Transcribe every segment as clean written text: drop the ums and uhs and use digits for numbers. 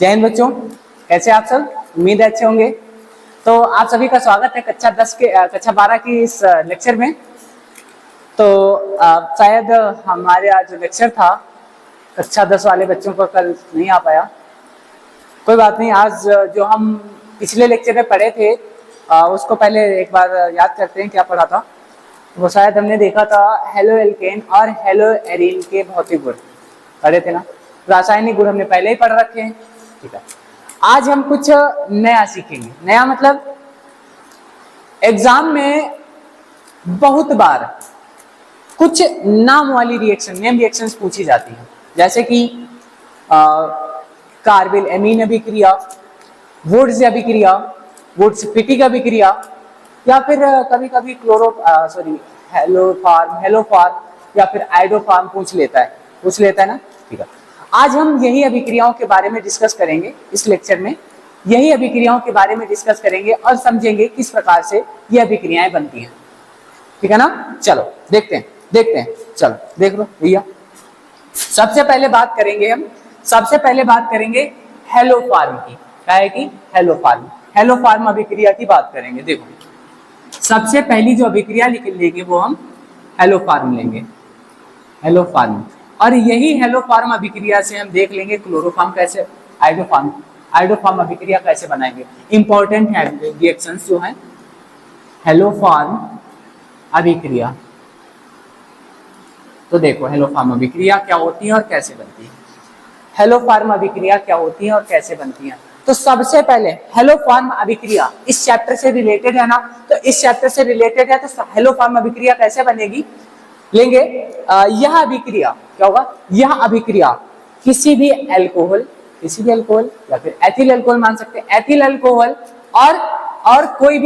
जय हिंद बच्चों, कैसे आप सब? उम्मीद है अच्छे होंगे। तो आप सभी का स्वागत है कक्षा 12 की इस लेक्चर में। तो शायद हमारे आज जो लेक्चर था कक्षा 10 वाले बच्चों को कल नहीं आ पाया। कोई बात नहीं, आज जो हम पिछले लेक्चर में पढ़े थे उसको पहले एक बार याद करते हैं क्या पढ़ा था। वो शायद हमने देखा था हेलो एल्केन और हेलो एरीन के भौतिक गुण पढ़े थे ना। रासायनिक गुण हमने पहले ही पढ़ रखे हैं, ठीक है। आज हम कुछ नया सीखेंगे। नया मतलब एग्जाम में बहुत बार कुछ नाम वाली नेम रिएक्शंस पूछी जाती हैं, जैसे कि कार्बिल एमीन अभिक्रिया, वुड्स अभिक्रिया, वुड्स फिटिक अभिक्रिया, या फिर कभी कभी हेलोफार्म या फिर आइडोफार्म पूछ लेता है ना, ठीक है। आज हम यही अभिक्रियाओं के बारे में डिस्कस करेंगे इस लेक्चर में। यही अभिक्रियाओं के बारे में डिस्कस करेंगे और समझेंगे किस प्रकार से ये अभिक्रियाएं बनती हैं, ठीक है ना। चलो देखते हैं। चलो देख लो भैया, सबसे पहले बात करेंगे हेलोफार्म की। क्या है कि हेलोफार्म अभिक्रिया की बात करेंगे। देखो, सबसे पहली जो अभिक्रिया लेंगे वो हम हेलोफार्म लेंगे, हेलोफार्म। और यही हेलोफार्म अभिक्रिया से हम देख लेंगे क्लोरोफार्म कैसे, आइडोफार्म अभिक्रिया कैसे बनाएंगे। इंपॉर्टेंट है रिएक्शंस जो है हेलोफार्म अभिक्रिया। तो देखो हेलोफार्म अभिक्रिया क्या होती है और कैसे बनती है। हेलोफार्म अभिक्रिया क्या होती है और कैसे बनती है। तो सबसे पहले हेलोफार्म अभिक्रिया इस चैप्टर से रिलेटेड है ना, तो इस चैप्टर से रिलेटेड है तो हेलोफार्म अभिक्रिया कैसे बनेगी लेंगे। यह अभिक्रिया क्या होगा, यह अभिक्रिया किसी भी अल्कोहल या फिर एथिल अल्कोहल मान सकते हैं, एथिल अल्कोहल और कोई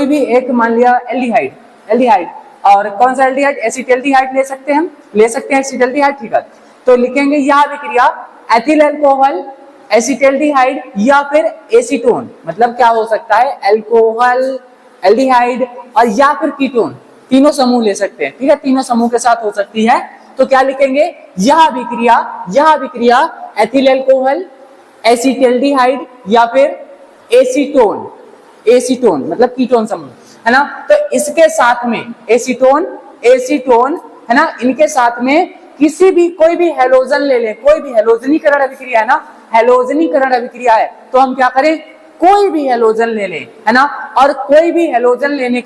भी एक मान लिया एल्डिहाइड। और कौन सा एल्डिहाइड? एसिटाल्डिहाइड ले सकते हैं एसिटाल्डिहाइड, ठीक है। तो लिखेंगे यह अभिक्रिया एथिल अल्कोहल, एसिटाल्डिहाइड या फिर एसीटोन, मतलब क्या हो सकता है, अल्कोहल, एल्डिहाइड और या फिर कीटोन, तीनों समूह ले सकते हैं, ठीक है। तीनों समूह के साथ हो सकती है। तो क्या लिखेंगे, यह अभिक्रिया एथिल अल्कोहल, एसिटाल्डिहाइड या फिर एसीटोन मतलब कीटोन समूह, है ना। तो इसके साथ में एसीटोन है ना, इनके साथ में कोई भी हेलोजन ले लें, कोई भी हेलोजनीकरण अभिक्रिया है ना, हेलोजनीकरण अभिक्रिया है तो हम क्या करें, कोई भी हेलोजन ले लें, है ना। और कोई भी हेलोजन लेने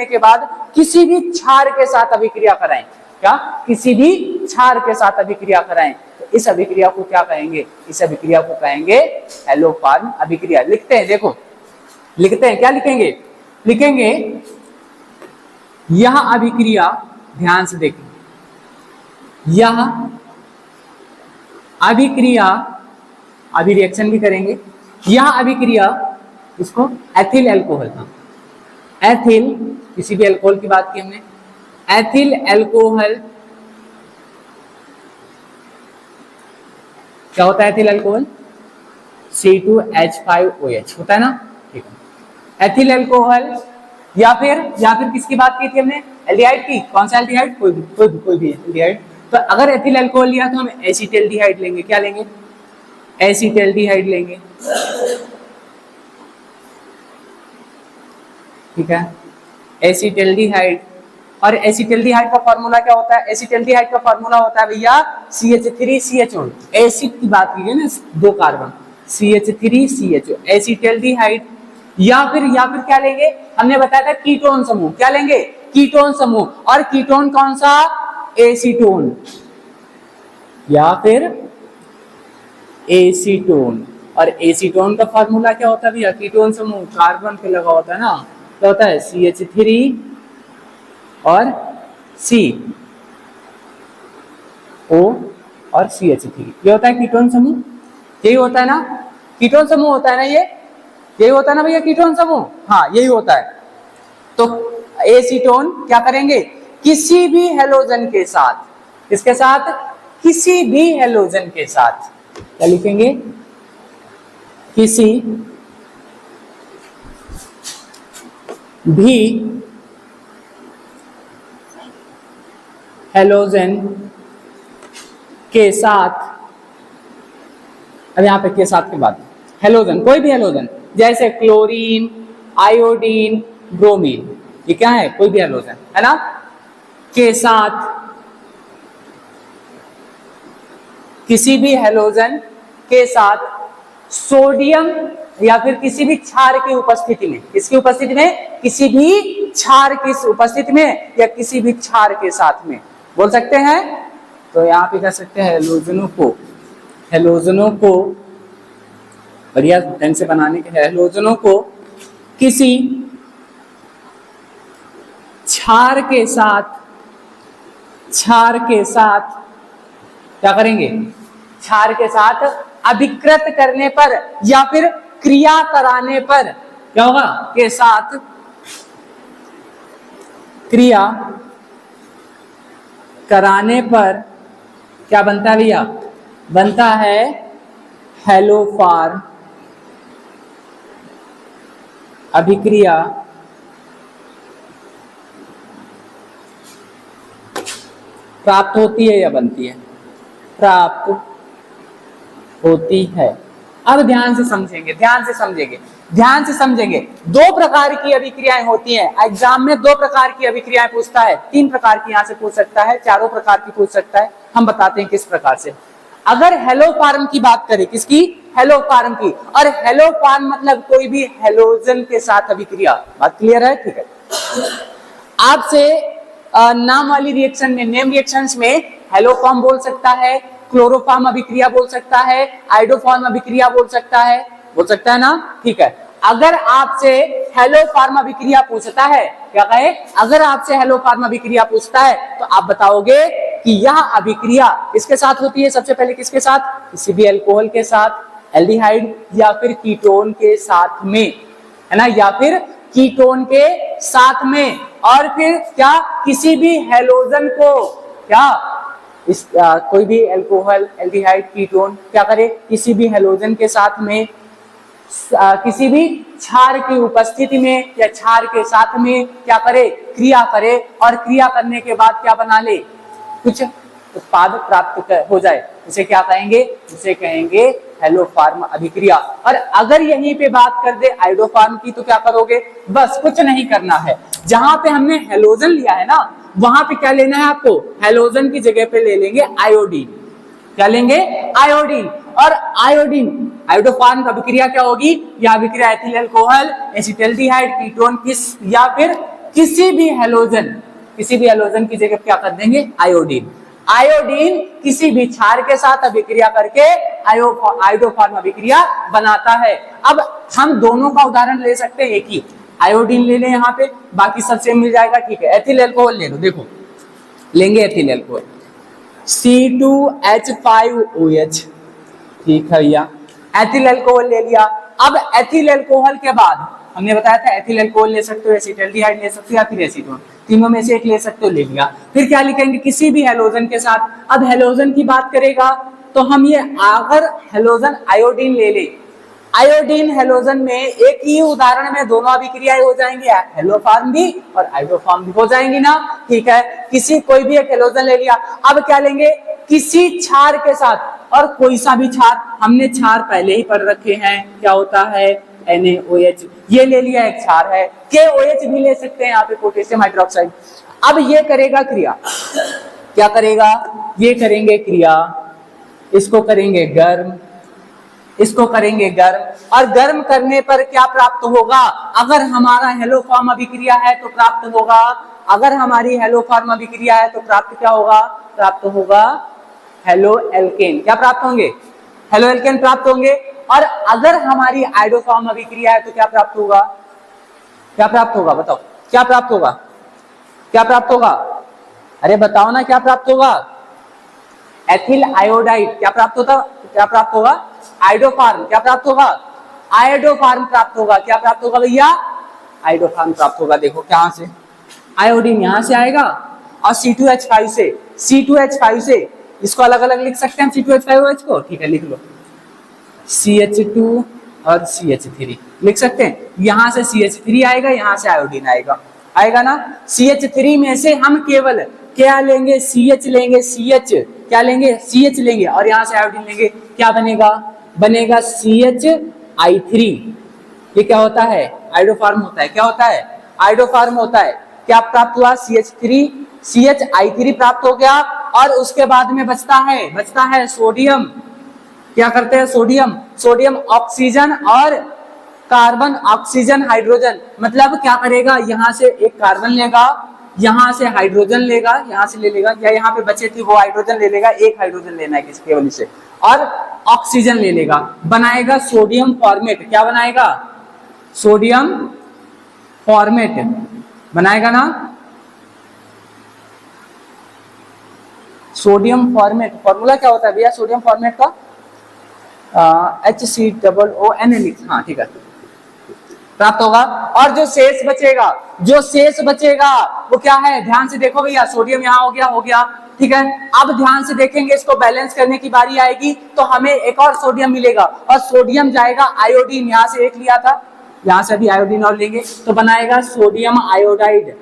के बाद किसी भी क्षार के साथ अभिक्रिया कराएं। क्या? किसी भी क्षार के साथ अभिक्रिया कराएं तो इस अभिक्रिया को क्या कहेंगे, इस अभिक्रिया को कहेंगे हेलोफार्म अभिक्रिया। लिखते हैं, देखो लिखते हैं, क्या लिखेंगे यह अभिक्रिया, ध्यान से देखें, यह अभिक्रिया, अभी रिएक्शन भी करेंगे। यह अभिक्रिया इसको एथिल अल्कोहल, एथिल किसी भी अल्कोहल की बात की हमने, एथिल अल्कोहल क्या होता है, एथिल अल्कोहल C2H5OH होता है ना, ठीक है। एथिल अल्कोहल या फिर किसकी बात की थी हमने, एल्डिहाइड की। कौन सा एल्डिहाइड? कोई भी एल्डिहाइड। तो अगर एथिल अल्कोहल लिया तो हम एसिटाल्डिहाइड लेंगे। क्या लेंगे? एसिटाल्डिहाइड लेंगे, ठीक है, एसिटाल्डिहाइड। और एसिटाल्डिहाइड का फार्मूला क्या होता है, एसिटाल्डिहाइड का फार्मूला होता है भैया CH3CHO, एसिड की बात की है ना, 2 कार्बन, CH3CHO एसिटाल्डिहाइड। या फिर क्या लेंगे, हमने बताया था कीटोन समूह। क्या लेंगे? कीटोन समूह। और कीटोन कौन सा? एसीटोन या फिर एसीटोन। और एसीटोन का फार्मूला क्या होता है भैया, कीटोन समूह कार्बन पे लगा होता है ना, क्या होता है, CH3 और C O और CH3, ये होता है कीटोन समूह। यही होता है ना, कीटोन समूह होता है ना, यही होता है ना भैया कीटोन समूह, हाँ यही होता है। तो एसीटोन क्या करेंगे, किसी भी हेलोजन के साथ, किसके साथ, किसी भी हेलोजन के साथ, क्या लिखेंगे, किसी भी हेलोजन के साथ अब यहाँ पे के साथ के बाद हेलोजन, कोई भी हेलोजन जैसे क्लोरीन, आयोडीन, ब्रोमीन, ये क्या है, कोई भी हेलोजन है ना, के साथ, किसी भी हेलोजन के साथ सोडियम या फिर किसी भी क्षार की उपस्थिति में, किसकी उपस्थिति में, किसी भी क्षार की उपस्थिति में या किसी भी क्षार के साथ में बोल सकते हैं। तो यहाँ पे कह सकते हैं हेलोजनों को बढ़िया ढंग से बनाने के हेलोजनों को किसी क्षार के साथ क्या करेंगे, क्षार के साथ अभिकृत करने पर या फिर क्रिया कराने पर क्या होगा, के साथ क्रिया कराने पर क्या बनता है भैया, बनता है हेलोफार्म अभिक्रिया प्राप्त होती है या बनती है, प्राप्त होती है। अब ध्यान से समझेंगे, दो प्रकार की अभिक्रियाएं होती हैं। एग्जाम में दो प्रकार की अभिक्रियाएं पूछता है, तीन प्रकार की यहां से पूछ सकता है, चारों प्रकार की पूछ सकता है। हम बताते हैं किस प्रकार से। अगर हेलोफार्म की बात करें, किसकी, हेलोफार्म की, और हेलोफार्म मतलब कोई भी हेलोजन के साथ अभिक्रिया, बात क्लियर है, ठीक है। आपसे नाम वाली रिएक्शन में, नेम रिएक्शंस में हेलोफार्म बोल सकता है, क्लोरोफार्म अभिक्रिया बोल सकता है, आइडोफार्म अभिक्रिया बोल सकता है ना, ठीक है। अगर आपसे हेलोफार्म अभिक्रिया पूछता है, क्या कहे, अगर आपसे हेलोफार्म अभिक्रिया पूछता है तो आप बताओगे कि यह अभिक्रिया किसके साथ होती है, सबसे पहले किसके साथ, किसी भी अल्कोहल के साथ, एल्डिहाइड या फिर कीटोन के साथ में, है ना, या फिर कीटोन के साथ में, और फिर क्या, किसी भी हेलोजन को क्या, कोई भी अल्कोहल, एल्डिहाइड, कीटोन क्या करे, किसी भी हेलोजन के साथ में, किसी भी क्षार की उपस्थिति में या क्षार के साथ में क्या करे, क्रिया करे, और क्रिया करने के बाद क्या बना ले, कुछ उत्पाद प्राप्त हो जाए, उसे क्या कहेंगे, उसे कहेंगे हेलोफार्म अभिक्रिया। और अगर यहीं पे बात कर दे आइडोफार्म की तो क्या करोगे, बस कुछ नहीं करना है, जहां पे हमने हेलोजन लिया है ना वहां पे क्या लेना है आपको, हेलोजन की जगह पे ले लेंगे आयोडीन, क्या लेंगे, आयोडीन। और आयोडीन, आइडोफार्म की अभिक्रिया क्या होगी, यह अभिक्रिया एथिल अल्कोहल, एसिटाल्डिहाइड, कीटोन किस या फिर किसी भी हेलोजन की जगह क्या कर देंगे, आयोडीन। आयोडीन किसी भी क्षार के साथ अभिक्रिया करके आइडोफार्म अभिक्रिया बनाता है। अब हम दोनों का उदाहरण ले सकते हैं, एक ही आयोडीन ले लें यहाँ पे, बाकी सब सेम मिल जाएगा, ठीक है। एथिल अल्कोहल ले लो, देखो लेंगे एथिल अल्कोहल C2H5OH, ठीक है भैया, एथिल अल्कोहल ले लिया। अब एथिल अल्कोहल के बाद हमने बताया था एथिल अल्कोहल ले सकते हो, एसिटाल्डिहाइड ले सकते हो या फिर एसीटोन, तीनों में से एक ले सकते हो, ले लिया। फिर क्या लिखेंगे, किसी भी हेलोजन के साथ। अब हेलोजन की बात करेगा तो हम ये, अगर हेलोजन आयोडीन ले ले, आयोडीन हेलोजन में एक ही उदाहरण में दोनों अभिक्रियाएं हो जाएंगी, हेलोफार्म भी और आइडोफार्म भी हो जाएंगी ना, ठीक है। किसी कोई भी एक हेलोजन ले लिया, अब क्या लेंगे, किसी क्षार के साथ, और कोई सा भी क्षार, हमने क्षार पहले ही पढ़ रखे हैं, क्या होता है, NaOH, ये ले लिया एक क्षार है, KOH भी ले सकते हैं यहाँ पे, पोटेशियम हाइड्रोक्साइड। अब ये करेगा क्रिया, क्या करेगा, ये करेंगे क्रिया, इसको करेंगे गर्म, इसको करेंगे गर्म, और गर्म करने पर क्या प्राप्त होगा, अगर हमारा हेलोफार्म अभिक्रिया है तो प्राप्त होगा, अगर हमारी हेलोफार्म अभिक्रिया है तो प्राप्त क्या होगा, प्राप्त होगा हेलो एल्केन, क्या प्राप्त होंगे, हेलो एल्केन प्राप्त होंगे। और अगर हमारी आइडोफार्म अभिक्रिया है तो क्या प्राप्त होगा, क्या प्राप्त होगा, बताओ क्या प्राप्त होगा, क्या प्राप्त होगा, अरे बताओ ना क्या प्राप्त होगा, एथिल आयोडाइड, क्या प्राप्त होता, क्या प्राप्त होगा, आइडोफार्म, क्या प्राप्त होगा, आयोडोफार्म प्राप्त होगा, क्या प्राप्त होगा भैया, आइडोफार्म प्राप्त होगा। देखो क्या से, आयोडीन यहां से आएगा और C2H5 से इसको अलग अलग लिख सकते हैं C2H5OH को, ठीक है, लिख लो CH2 और CH3 लिख सकते हैं, यहां से CH3 आएगा, यहां से आयोडीन आएगा, आएगा ना। CH3 में से हम केवल क्या लेंगे, CH लेंगे, CH क्या लेंगे, CH लेंगे, और यहां से आयोडीन लेंगे, क्या बनेगा, बनेगा CH3। ये क्या होता है? आयोडोफॉर्म होता है। क्या होता है? आयोडोफॉर्म होता है। क्या प्राप्त हुआ? CH3 प्राप्त हो गया। और उसके बाद में बचता है सोडियम। क्या करते हैं? सोडियम ऑक्सीजन और कार्बन, ऑक्सीजन हाइड्रोजन। मतलब क्या करेगा? यहां से एक कार्बन लेगा, यहां से हाइड्रोजन लेगा, यहां से ले लेगा, या यहां पे बचे थी वो हाइड्रोजन ले लेगा, एक हाइड्रोजन लेना है किसी केवल से, और ऑक्सीजन ले लेगा, बनाएगा सोडियम फॉर्मेट। क्या बनाएगा? सोडियम फॉर्मेट बनाएगा ना, सोडियम फॉर्मेट। फॉर्मूला क्या होता है भैया सोडियम फॉर्मेट का? HCOON। हाँ ठीक है, प्राप्त होगा। और जो शेष बचेगा वो क्या है? ध्यान से देखो भैया, सोडियम यहाँ हो गया ठीक है। अब ध्यान से देखेंगे, इसको बैलेंस करने की बारी आएगी तो हमें एक और सोडियम मिलेगा, और सोडियम जाएगा आयोडीन। यहाँ से एक लिया था, यहाँ से भी आयोडीन और लेंगे तो बनाएगा सोडियम आयोडाइड,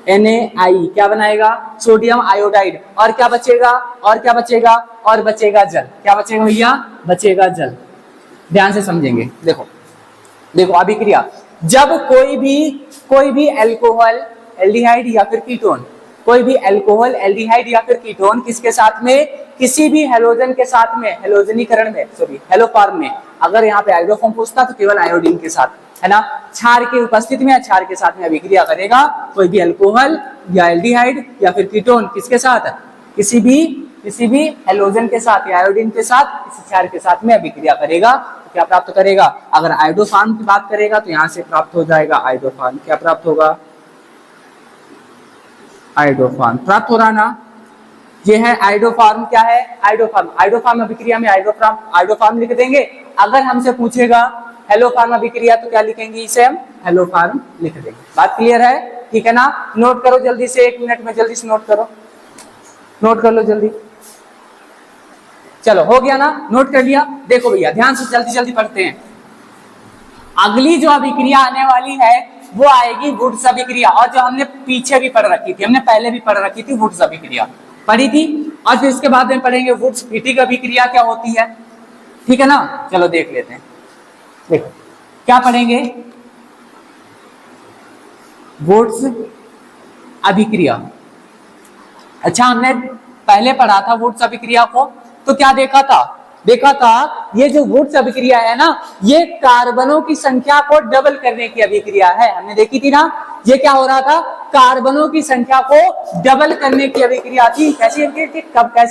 NaI। क्या बनाएगा? Sodium iodide. और क्या बचेगा? और बचेगा जल। क्या बचेगा भैया? बचेगा जल। ध्यान से समझेंगे। देखो अभिक्रिया, जब कोई भी अल्कोहल, एल्डिहाइड या फिर कीटोन, कोई भी अल्कोहल, एल्डिहाइड या फिर कीटोन किसके साथ में? किसी भी हेलोजन के साथ में, हेलोजनीकरण में, सॉरी हेलोफॉर्म में। अगर यहाँ पे हाइड्रोफॉर्म पूछता तो केवल आयोडीन के साथ, है ना, क्षार की उपस्थिति में, क्षार के साथ में अभिक्रिया करेगा कोई भी अल्कोहल या एल्डिहाइड या फिर कीटोन। किसके साथ? किसी भी हेलोजन के साथ या आयोडीन के साथ, किसी क्षार के साथ में अभिक्रिया करेगा। क्या प्राप्त करेगा? अगर आयोडोफॉर्म की बात करेगा तो यहां से प्राप्त हो जाएगा आयोडोफॉर्म। क्या प्राप्त होगा? आयोडोफॉर्म प्राप्त हो रहा ना। ये है आयोडोफॉर्म। क्या है? आयोडोफॉर्म अभिक्रिया में आयोडोफॉर्म लिख देंगे। अगर हमसे पूछेगा हेलोफॉर्म अभिक्रिया तो क्या लिखेंगे? इसे हम हेलोफॉर्म लिख देंगे। बात क्लियर है? ठीक है ना। नोट करो जल्दी से, 1 मिनट में जल्दी से नोट कर लो जल्दी। चलो हो गया ना, नोट कर लिया। देखो भैया ध्यान से जल्दी पढ़ते हैं। अगली जो अभिक्रिया आने वाली है वो आएगी वुड्स अभिक्रिया, और जो हमने पीछे भी पढ़ रखी थी, हमने पहले भी पढ़ रखी थी, वुड्स अभिक्रिया पढ़ी थी। और फिर इसके बाद में पढ़ेंगे वुड्स फिटिक अभिक्रिया क्या होती है। ठीक है ना। चलो देख लेते हैं। देखो क्या पढ़ेंगे? वुड्स अभिक्रिया। अच्छा, हमने पहले पढ़ा था वुड्स अभिक्रिया को, तो क्या देखा था ये जो वुड्स अभिक्रिया है ना, ये कार्बनों की संख्या को डबल करने की अभिक्रिया है। हमने देखी थी ना, ये क्या हो रहा था? कार्बनों की संख्या को डबल करने की अभिक्रिया थी। कैसी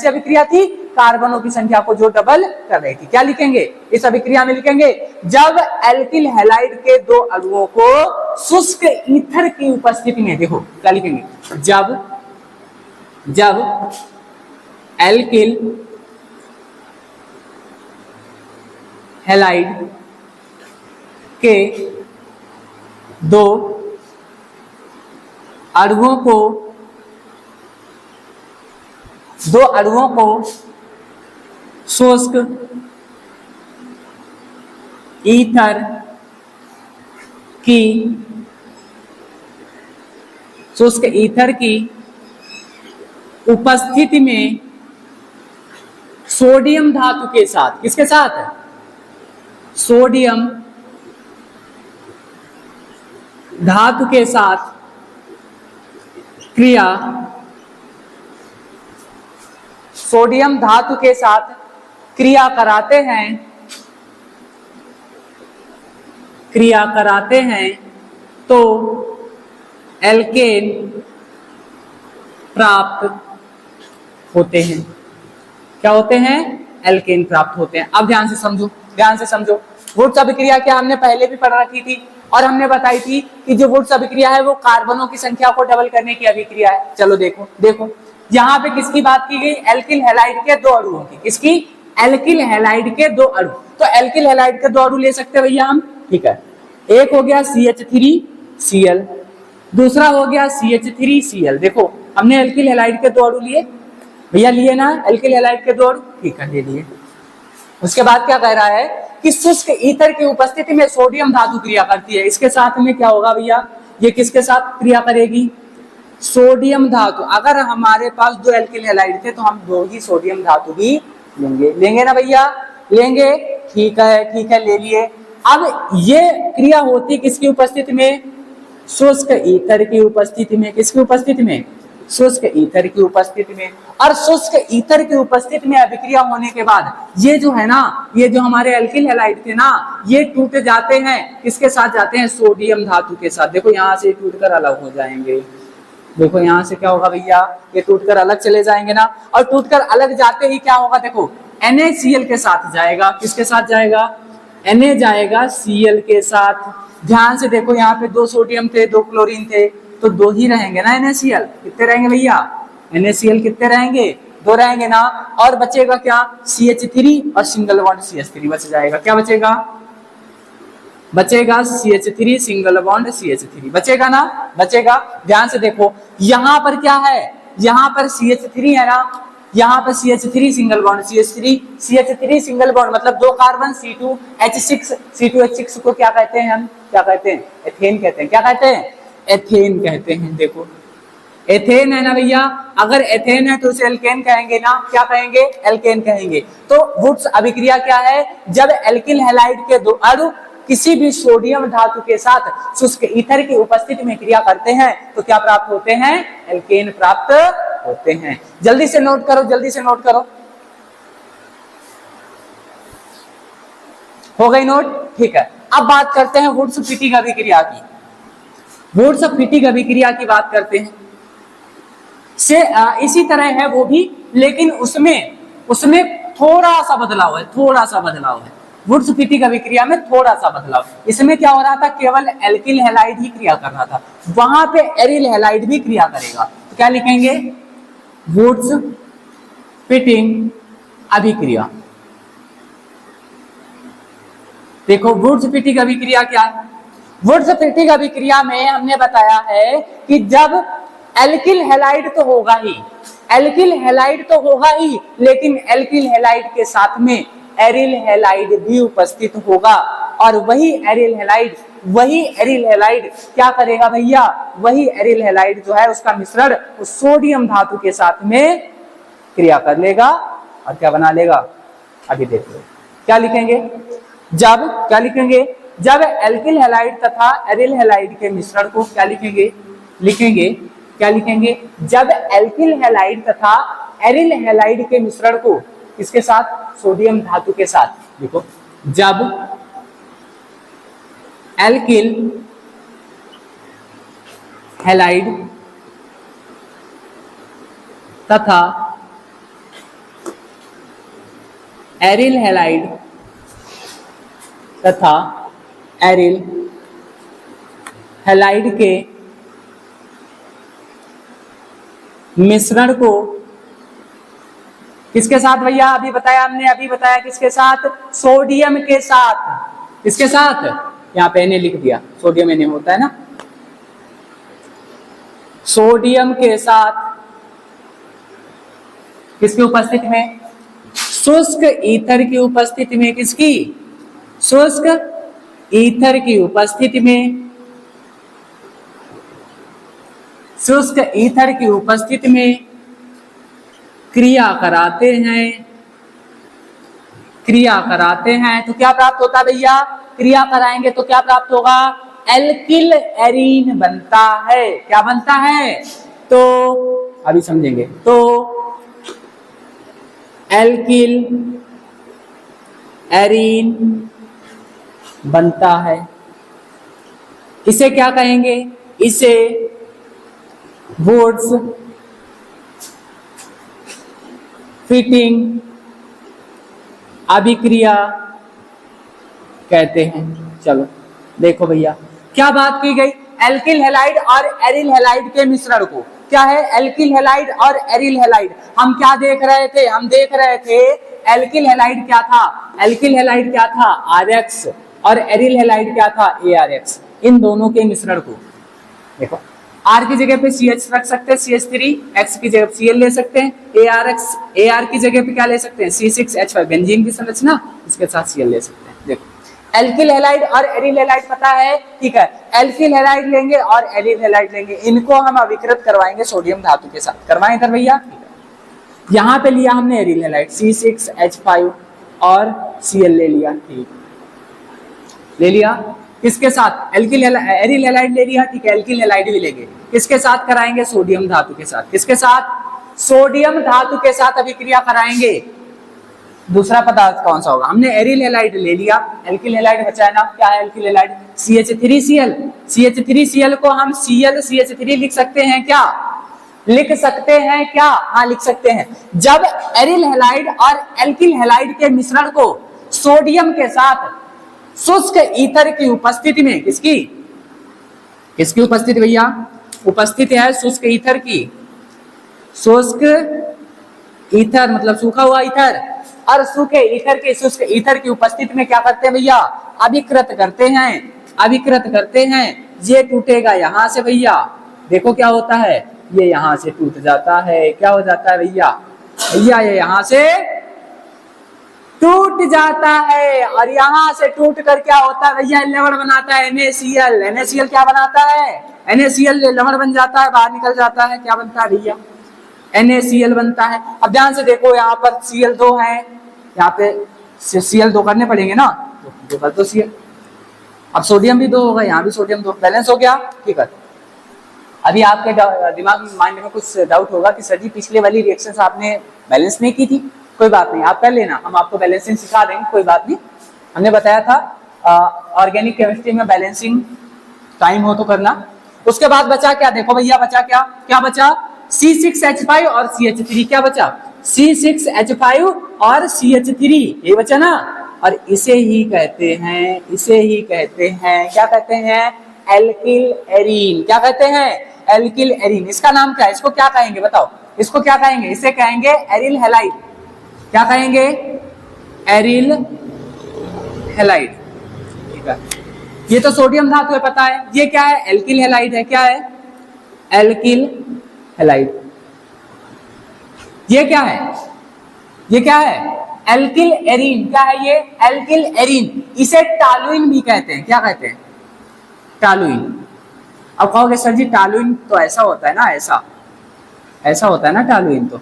अभिक्रिया थी? कार्बनों की संख्या को जो डबल कर रही थी। क्या लिखेंगे इस अभिक्रिया में? लिखेंगे जब एल्किल हैलाइड के 2 अणुओं को शुष्क ईथर की उपस्थिति में, देखो क्या लिखेंगे, जब एल्किल हैलाइड के 2 अणुओं को शुष्क ईथर की उपस्थिति में सोडियम धातु के साथ, किसके साथ? सोडियम धातु के साथ क्रिया, सोडियम धातु के साथ क्रिया कराते हैं तो एल्केन प्राप्त होते हैं। क्या होते हैं? एल्केन प्राप्त होते हैं। अब ध्यान से समझो। वुड्स अभिक्रिया क्या हमने पहले भी पढ़ रखी थी, और हमने बताई थी कि जो वुड्स अभिक्रिया है वो कार्बनों की संख्या को डबल करने की अभिक्रिया है। चलो देखो यहाँ पे किसकी बात की गई? एल्किल हैलाइड के 2 अणुओं की। किसकी? एल्किल हैलाइड के 2 अणु। तो एल्किल हैलाइड के 2 अणु ले सकते हैं भैया हम। ठीक है, एक हो गया CH3Cl, दूसरा हो गया CH3Cl। देखो हमने एल्किल हैलाइड के 2 अणु लिए भैया, लिए ना एल्किल हैलाइड के 2 अणु। ठीक है, ले लिए। उसके बाद क्या कह रहा है कि शुष्क ईथर की उपस्थिति में सोडियम धातु क्रिया करती है। इसके साथ में क्या होगा भैया? ये किसके साथ क्रिया करेगी? सोडियम धातु। अगर हमारे पास 2 एल्किल हैलाइड थे तो हम 2 ही सोडियम धातु भी लेंगे, लेंगे ना भैया, लेंगे, ठीक है ले लिए। अब ये क्रिया होती किसकी उपस्थिति में? शुष्क ईथर की उपस्थिति में। किसकी उपस्थिति में? शुष्क ईथर की उपस्थिति में। और शुष्क ईथर की उपस्थिति में अभिक्रिया होने के बाद ये जो है ना, ये जो हमारे एल्किल हैलाइड थे ना, ये टूट जाते हैं, किसके साथ जाते हैं? सोडियम धातु के साथ। देखो यहाँ से टूटकर अलग हो जाएंगे, देखो यहाँ से क्या होगा भैया, ये टूटकर अलग चले जाएंगे ना, और टूटकर अलग जाते ही क्या होगा? देखो NaCl के साथ जाएगा। किसके साथ जाएगा? Na जाएगा Cl के साथ। ध्यान से देखो, यहाँ पे 2 सोडियम थे, 2 क्लोरीन थे, तो 2 ही रहेंगे ना NaCl। कितने रहेंगे भैया? NaCl कितने रहेंगे? 2 रहेंगे ना। और बचेगा क्या? CH3 और सिंगल बॉन्ड CH3 बच जाएगा। क्या बचेगा? बचेगा CH3 सिंगल बॉन्ड CH3 बचेगा ना, बचेगा। ध्यान से देखो, यहाँ पर क्या है? यहाँ पर CH3 है ना, यहाँ पर CH3 single bond CH3 single bond मतलब 2 कार्बन C2H6 को क्या कहते हैं हम? क्या कहते हैं? एथेन कहते हैं। क्या कहते हैं? एथेन कहते हैं। देखो एथेन है ना भैया, अगर एथेन है तो उसे एल्केन कहेंगे ना। क्या कहेंगे? एल्केन कहेंगे। तो वुड्स अभिक्रिया क्या है? जब एल्किल हैलाइड के 2 अणु किसी भी सोडियम धातु के साथ शुष्क ईथर की उपस्थिति में क्रिया करते हैं तो क्या प्राप्त होते हैं? एल्केन प्राप्त होते हैं। जल्दी से नोट करो, जल्दी से नोट करो। हो गई नोट? ठीक है। अब बात करते हैं वुड्स-फिटिंग अभिक्रिया की। वुड्स-फिटिंग अभिक्रिया की बात करते हैं। इसी तरह है वो भी, लेकिन उसमें थोड़ा सा बदलाव है, थोड़ा सा बदलाव है। वुड्स-फिटिंग अभिक्रिया में थोड़ा सा बदलाव। इसमें क्या हो रहा था? केवल एल्किल हैलाइड ही क्रिया कर रहा था, वहां पे एरिल हैलाइड भी क्रिया करेगा। तो क्या लिखेंगे? वुड्स-फिटिंग अभिक्रिया। देखो वुड्स-फिटिंग अभिक्रिया क्या है? वुड्स-फिटिंग अभिक्रिया में हमने बताया है कि जब एल्किल हैलाइड तो होगा ही, एल्किल हैलाइड तो होगा ही, लेकिन एल्किल हैलाइड के साथ में एरिल हैलाइड भी उपस्थित होगा। और वही एरिल हैलाइड क्या करेगा भैया? वही एरिल हैलाइड जो है उसका मिश्रण उस सोडियम धातु के साथ में क्रिया कर लेगा और क्या बना लेगा? अभी देख लो क्या लिखेंगे। जब एल्किल हैलाइड तथा एरिल हैलाइड के मिश्रण को क्या लिखेंगे? क्या लिखेंगे? जब एल्किल हैलाइड तथा एरिल हैलाइड के मिश्रण को किसके साथ? सोडियम धातु के साथ। देखो जब एल्किल हैलाइड तथा एरिल हैलाइड तथा एरिल हैलाइड के मिश्रण को किसके साथ भैया? अभी बताया किसके साथ? सोडियम के साथ। किसके साथ? यहाँ पे Na लिख दिया, सोडियम Na होता है ना, सोडियम के साथ किसकी उपस्थिति में? शुष्क ईथर की उपस्थिति में। किसकी? शुष्क ईथर की उपस्थिति में। शुष्क ईथर की उपस्थिति में क्रिया कराते हैं तो क्या प्राप्त होता है भैया? क्रिया कराएंगे तो क्या प्राप्त होगा? एल्किल एरीन बनता है। क्या बनता है? तो अभी समझेंगे। तो एल्किल एरीन बनता है। इसे क्या कहेंगे? इसे वुड्स फिटिंग अभिक्रिया कहते हैं। चलो देखो भैया क्या बात की गई? एल्किल हैलाइड और एरिल हैलाइड के मिश्रण को क्या है? एल्किल हैलाइड और एरिल हैलाइड। हम क्या देख रहे थे? हम देख रहे थे एल्किल हैलाइड क्या था? एल्किल हैलाइड क्या था? RX, और एरिल हैलाइड क्या था? ARX। इन दोनों के मिश्रण को देखो, R की जगह पे CH रख सकते हैं CH3, X की जगह Cl ले सकते हैं, AR की जगह पे क्या ले सकते हैं? C6H5 बेंजीन की संरचना, इसके साथ Cl ले सकते हैं। देखो एल्किल हैलाइड और एरिल हैलाइड पता है, ठीक है। एल्किल हैलाइड लेंगे और एरिल हैलाइड लेंगे, इनको हम अभिकृत करवाएंगे सोडियम धातु के साथ। करवाएं इधर भैया, यहाँ पे लिया हमने एरिल हैलाइड C6H5 और Cl ले लिया, ठीक ले लिया। किसके साथ? एल्किल एरिल हैलाइड ले लिया, ठीक है, एल्किल हैलाइड भी लेंगे। किसके साथ कराएंगे? सोडियम धातु के साथ। किसके साथ? सोडियम धातु के साथ अभिक्रिया कराएंगे। दूसरा पदार्थ कौन सा होगा? हमने एरिल हैलाइड ले लिया, एल्किल हैलाइड बचा है ना, क्या है एल्किल हैलाइड? CH3Cl। CH3Cl को हम ClCH3 लिख सकते हैं क्या? लिख सकते हैं क्या? हाँ लिख सकते हैं। जब एरिल हैलाइड और एल्किल हैलाइड के मिश्रण को सोडियम के साथ शुष्क ईथर की उपस्थिति में, किसकी उपस्थिति भैया? उपस्थिति है शुष्क ईथर की, शुष्क ईथर मतलब सूखा हुआ ईथर, और सूखे ईथर के शुष्क ईथर की उपस्थिति में क्या करते हैं भैया? अभिकृत करते हैं, अभिकृत करते हैं। ये टूटेगा यहां से भैया, देखो क्या होता है, ये यहां से टूट जाता है। क्या हो जाता है भैया? भैया ये यहां से टूट जाता है, और यहां से टूट कर क्या होता है भैया? लवण बनाता है NaCl। NaCl क्या बनाता है? NaCl लवण बन जाता है, बाहर निकल जाता है। क्या बनता है भैया? NaCl बनता है। अब ध्यान से देखो, यहाँ पर Cl2 है, यहाँ पे Cl2 करने पड़ेंगे ना, दो कर दो Cl। अब सोडियम भी 2 होगा, यहाँ भी सोडियम 2, बैलेंस हो गया, ठीक है। अभी आपके दिमाग में, माइंड में कुछ डाउट होगा कि सर जी पिछले वाली रिएक्शंस आपने बैलेंस नहीं की थी। कोई बात नहीं, आप कर लेना, हम आपको बैलेंसिंग सिखा देंगे, कोई बात नहीं। हमने बताया था ऑर्गेनिक केमिस्ट्री में बैलेंसिंग टाइम हो तो करना। उसके बाद बचा क्या? देखो भैया बचा क्या? क्या बचा? C6H5 और CH3। क्या बचा? C6H5 और CH3, ये बचा ना। और इसे ही कहते हैं, क्या कहते हैं? Alkyl arene. क्या कहते हैं? Alkyl arene. इसका नाम क्या है? इसको क्या कहेंगे बताओ? इसको क्या कहेंगे? इसे कहेंगे एरिल हैलाइड। क्या कहेंगे? एरिल हैलाइड, ठीक है। ये तो सोडियम धातु है, पता है। ये क्या है? एल्किल हैलाइड है। क्या है? Alkyl halide. ये क्या है? ये क्या है? Alkyl arene. क्या है ये? Alkyl arene. इसे टॉलुइन भी कहते हैं। क्या कहते हैं? टॉलुइन। अब कहोगे सर जी टॉलुइन तो ऐसा होता है ना, ऐसा होता है ना टॉलुइन, तो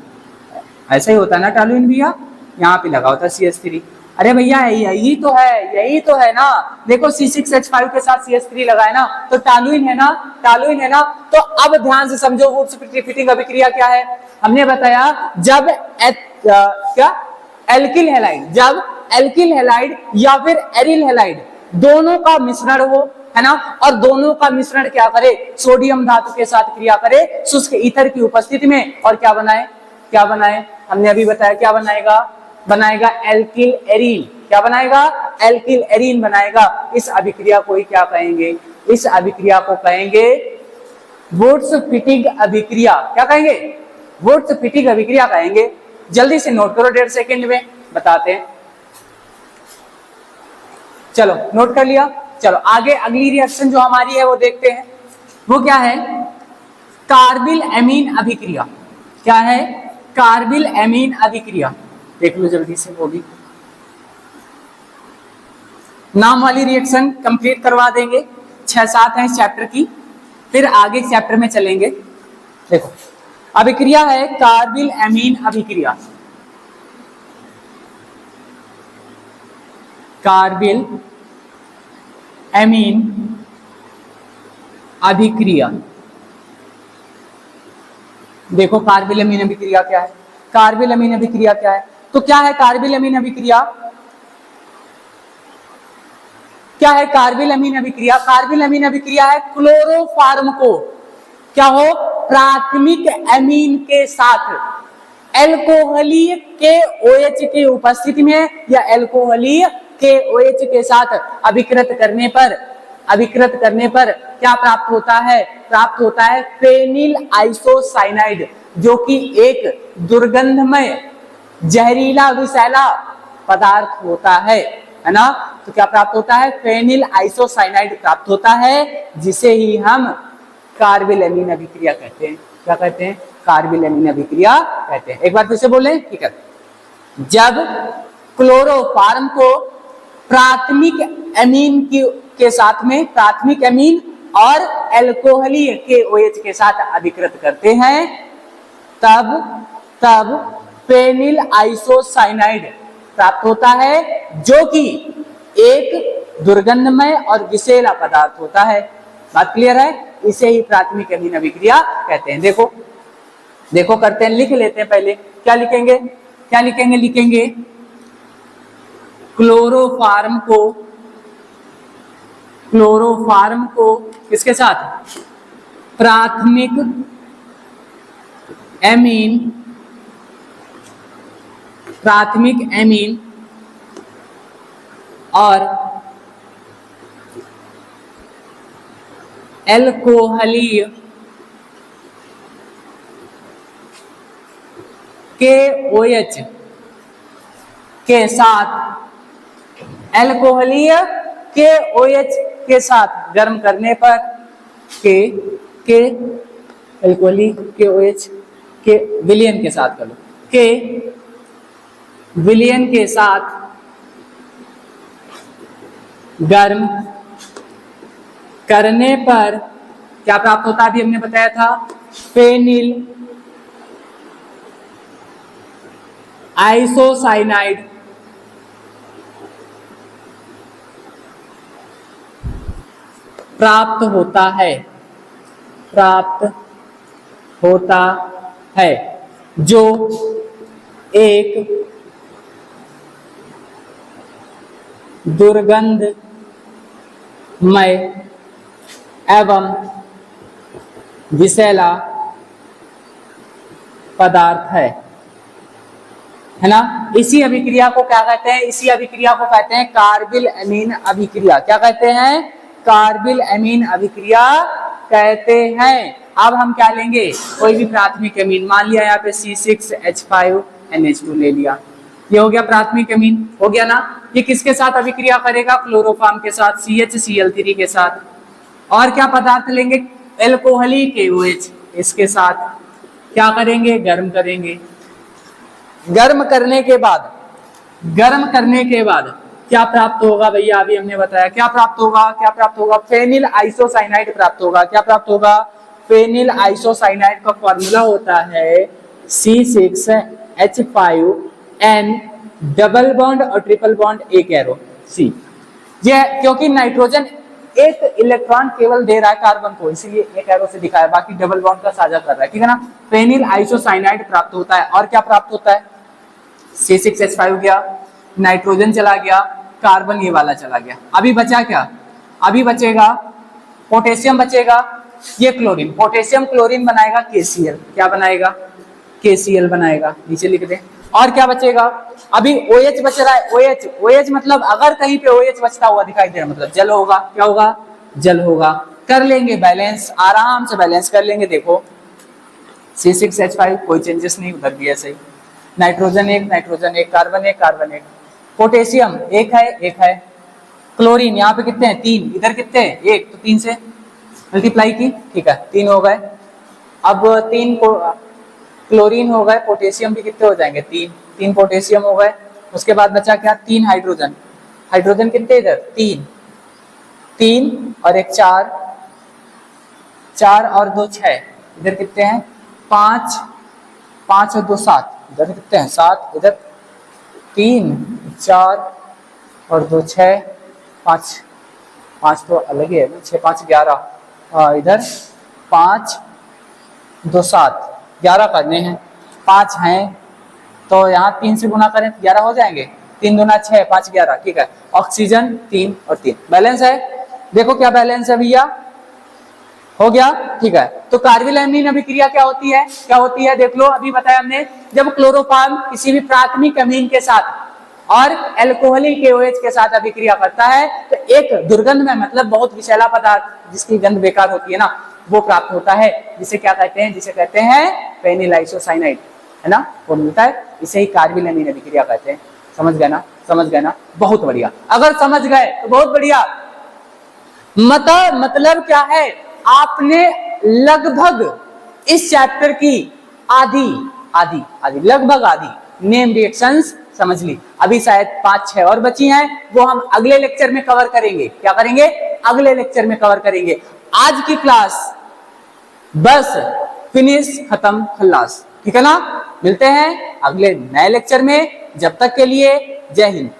ऐसा ही होता है ना टॉलुइन भैया, यहाँ पे लगा होता है CH3। अरे भैया यही तो है ना। देखो C6H5 के साथ CH3 लगा है ना, तो टॉलुइन है ना। तो अब ध्यान से समझो, वुड्स फिटिंग अभिक्रिया क्या है? हमने बताया जब एल्किल हैलाइड या फिर एरिल हैलाइड दोनों का मिश्रण हो, है ना, और दोनों का मिश्रण क्या करे? सोडियम धातु के साथ क्रिया करे शुष्क ईथर की उपस्थिति में, और क्या बनाए? हमने अभी बताया क्या बनाएगा एल्किल एरीन। क्या बनाएगा? एल्किल एरीन बनाएगा। इस अभिक्रिया को ही क्या कहेंगे? इस अभिक्रिया को कहेंगे वुड्स फिटिंग अभिक्रिया। क्या कहेंगे? वुड्स फिटिंग अभिक्रिया कहेंगे। जल्दी से नोट करो, 1.5 सेकेंड में बताते हैं। चलो नोट कर लिया। चलो आगे अगली रिएक्शन जो हमारी है वो देखते हैं। वो क्या है? कार्बिल एमीन अभिक्रिया। क्या है? कार्बिल एमीन अभिक्रिया। देख लो जल्दी से, वो भी नाम वाली रिएक्शन कंप्लीट करवा देंगे। 6-7 है इस चैप्टर की, फिर आगे चैप्टर में चलेंगे। देखो अभिक्रिया है कार्बिल एमीन अभिक्रिया। कार्बिल एमीन अभिक्रिया। देखो कार्बिल एमीन अभिक्रिया क्या है? कार्बिल एमीन अभिक्रिया क्या है? तो क्या है कार्बिल एमीन अभिक्रिया? क्या है कार्बिल एमीन अभिक्रिया? कार्बिल एमीन अभिक्रिया है क्लोरोफॉर्म को क्या हो? प्राथमिक एमीन के साथ एल्कोहलीय KOH की उपस्थिति में या एल्कोहलीय KOH के साथ अभिकृत करने पर क्या प्राप्त होता है? प्राप्त होता है फेनिल आइसोसाइनाइड, जो कि एक दुर्गंधमय जहरीला विषैला पदार्थ होता है ना। तो क्या प्राप्त होता है? फेनिल आइसोसाइनाइड प्राप्त होता है, जिसे ही हम कार्बिल एमीन अभिक्रिया कहते हैं। क्या कहते हैं? कार्बिल एमीन अभिक्रिया कहते हैं। एक बार फिर से बोले, ठीक है। जब क्लोरोफॉर्म को प्राथमिक एमीन के साथ में, प्राथमिक एमीन और एल्कोहलीय KOH के साथ अभिकृत करते हैं, तब फेनिल आइसोसाइनाइड प्राप्त होता है, जो कि एक दुर्गंधमय और विषैला पदार्थ होता है। बात क्लियर है? इसे ही प्राथमिक अमीन अभिक्रिया कहते हैं। देखो देखो करते हैं, लिख लेते हैं। पहले क्या लिखेंगे? क्या लिखेंगे? लिखेंगे क्लोरोफार्म को किसके साथ? प्राथमिक एमीन और एल्कोहलीय KOH के साथ, एल्कोहलीय KOH के साथ गर्म करने पर एल्कोहलीय KOH के विलयन के साथ करो, के विलयन के साथ गर्म करने पर क्या प्राप्त होता है? अभी हमने बताया था, फेनिल आइसोसाइनाइड प्राप्त होता है, जो एक दुर्गंधमय एवं विषैला पदार्थ है ना। इसी अभिक्रिया को क्या कहते हैं? इसी अभिक्रिया को कहते हैं कार्बिल अमीन अभिक्रिया। क्या कहते हैं? कार्बिल अमीन अभिक्रिया कहते हैं। अब हम क्या लेंगे? कोई भी प्राथमिक अमीन, मान लिया यहाँ पे C6H5NH2 ले लिया, ये हो गया प्राथमिक अमीन, हो गया ना। ये किसके साथ अभिक्रिया करेगा? क्लोरोफॉर्म के साथ, CHCl3 के साथ। और क्या पदार्थ लेंगे? एल्कोहलीय KOH, इसके साथ क्या करेंगे? गर्म करेंगे। गर्म करने के बाद क्या प्राप्त होगा भैया? अभी हमने बताया क्या प्राप्त होगा? फेनिल आइसोसाइनाइड प्राप्त होगा। क्या प्राप्त होगा? फेनिल आइसोसाइनाइड का फॉर्मूला होता है C6H5N डबल बॉन्ड और ट्रिपल बॉन्ड, एक एरो C। ये क्योंकि नाइट्रोजन एक इलेक्ट्रॉन केवल दे रहा है कार्बन को, इसीलिए एक एरो से दिखाया, बाकी डबल बॉन्ड का साझा कर रहा है, ठीक है ना। फेनिल आइसोसाइनाइड प्राप्त होता है। और क्या प्राप्त होता है? C6H5 गया, नाइट्रोजन चला गया, कार्बन ये वाला चला गया। अभी बचा क्या? अभी बचेगा पोटेशियम बचेगा, ये क्लोरीन, पोटेशियम क्लोरीन बनाएगा KCl। क्या बनाएगा? KCl बनाएगा, नीचे लिख दे। और क्या बचेगा? अभी OH बच रहा है। OH मतलब अगर कहीं पे OH बचता हुआ दिखाई दे रहा, मतलब जल होगा। क्या होगा? जल होगा। कर लेंगे बैलेंस, आराम से बैलेंस कर लेंगे। देखो C6H5 कोई चेंजेस नहीं, उधर भी ऐसे ही, नाइट्रोजन एक, कार्बन एक, पोटेशियम एक है, क्लोरीन यहाँ पे कितने हैं? 3, इधर कितने हैं? 1, तो 3 से मल्टीप्लाई की, ठीक है, 3 हो गए। अब 3 को क्लोरीन हो गए, पोटेशियम भी कितने हो जाएंगे? 3 पोटेशियम हो गए। उसके बाद बचा क्या? 3 हाइड्रोजन कितने इधर? 3 और एक 4 और 2 6, इधर कितने हैं? 5 और 2 7, इधर कितने हैं? 7, इधर 3 4 और 2 6, 5 तो अलग ही है ना, 6 5 11, इधर 5 2 7, 11 करने हैं, 5 हैं तो यहाँ 3 से गुना करें 11 हो जाएंगे, 3 दूना 6, 5 11, ठीक है। ऑक्सीजन 3 और 3 बैलेंस है। देखो क्या बैलेंस है भैया, हो गया, ठीक है। तो कार्बिल अमीन अभिक्रिया क्या होती है? देख लो, अभी बताया हमने, जब क्लोरोफॉर्म किसी भी प्राथमिक अमीन के साथ और एल्कोहलीय KOH के साथ अभिक्रिया करता है तो एक दुर्गंध में, मतलब बहुत विषैला पदार्थ जिसकी गंध बेकार होती है ना, वो प्राप्त होता है, जिसे क्या कहते हैं? जिसे कहते हैं फेनिल आइसोसाइनाइड, है ना, वो मिलता है। इसे ही कार्बिल अमीन अभिक्रिया कहते हैं। समझ गए ना? बहुत बढ़िया। अगर समझ गए तो बहुत बढ़िया। मतलब क्या है? आपने लगभग इस चैप्टर की लगभग आधी नेम रिएक्शंस समझ ली। अभी शायद 5-6 और बची हैं, वो हम अगले लेक्चर में कवर करेंगे। क्या करेंगे? अगले लेक्चर में कवर करेंगे। आज की क्लास बस फिनिश, खत्म, खल्लास, ठीक है ना। मिलते हैं अगले नए लेक्चर में। जब तक के लिए जय हिंद।